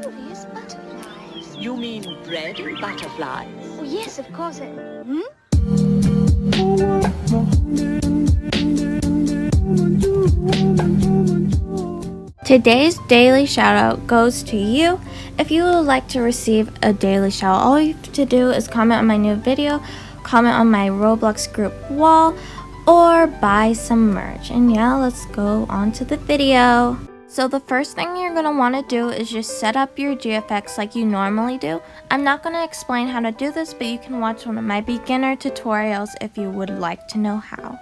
curious butterflies. You mean bread and butterflies? Oh, yes, of course. Today's daily shoutout goes to you. If you would like to receive a daily shoutout, all you have to do is comment on my new video, comment on my Roblox group wall, or buy some merch. And yeah, let's go on to the video. So the first thing you're going to want to do is just set up your GFX like you normally do. I'm not going to explain how to do this, but you can watch one of my beginner tutorials if you would like to know how.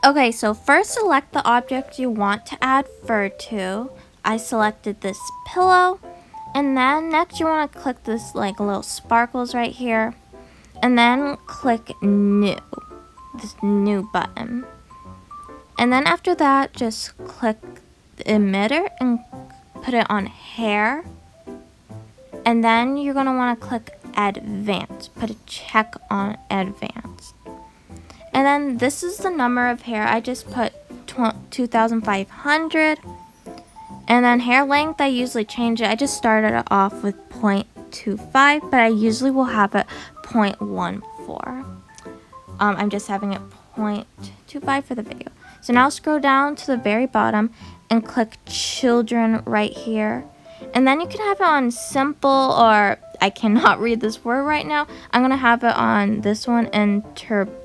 Okay, so first select the object you want to add fur to. I selected this pillow. And then next you want to click this like little sparkles right here. And then click new, this new button. And then after that, just click the emitter and put it on hair. And then you're going to want to click advanced, put a check on advanced. And then this is the number of hair. I just put 2,500. And then hair length, I usually change it. I just started it off with 0.25, but I usually will have it 0.14. I'm just having it 0.25 for the video. So now scroll down to the very bottom and click children right here. And then you can have it on simple, or I cannot read this word right now. I'm going to have it on this one, interportated.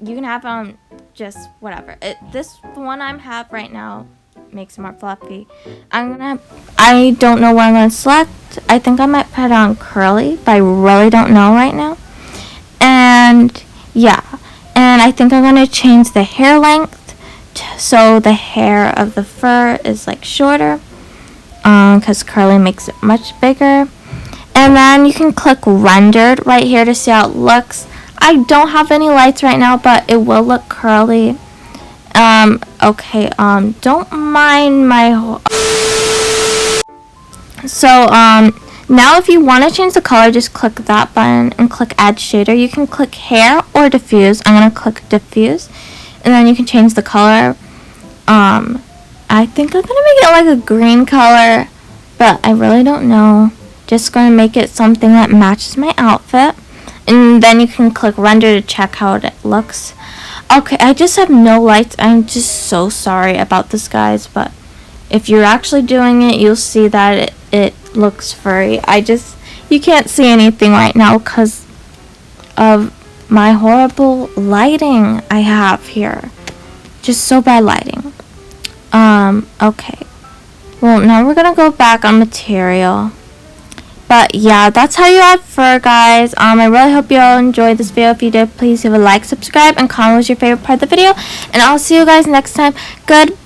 You can have it on just whatever. This one I have right now makes it more fluffy. I don't know what I'm going to select. I think I might put it on curly, but I really don't know right now. And yeah, and I think I'm going to change the hair length so the hair of the fur is like shorter, because curly makes it much bigger. And then you can click rendered right here to see how it looks. I don't have any lights right now, but it will look curly. Okay, don't mind my so now if you want to change the color, just click that button and click add shader. You can click hair or diffuse. I'm going to click diffuse, and then you can change the color. I think I'm gonna make it like a green color, but I really don't know. Just gonna make it something that matches my outfit, and then you can click render to check how it looks. Okay, I just have no lights. I'm just so sorry about this, guys, but if you're actually doing it, you'll see that it looks furry. You can't see anything right now because of my horrible lighting I have here. Just so bad lighting. Okay. Well, now we're gonna go back on material. But yeah, that's how you add fur, guys. I really hope you all enjoyed this video. If you did, please leave a like, subscribe, and comment what your favorite part of the video. And I'll see you guys next time. Goodbye!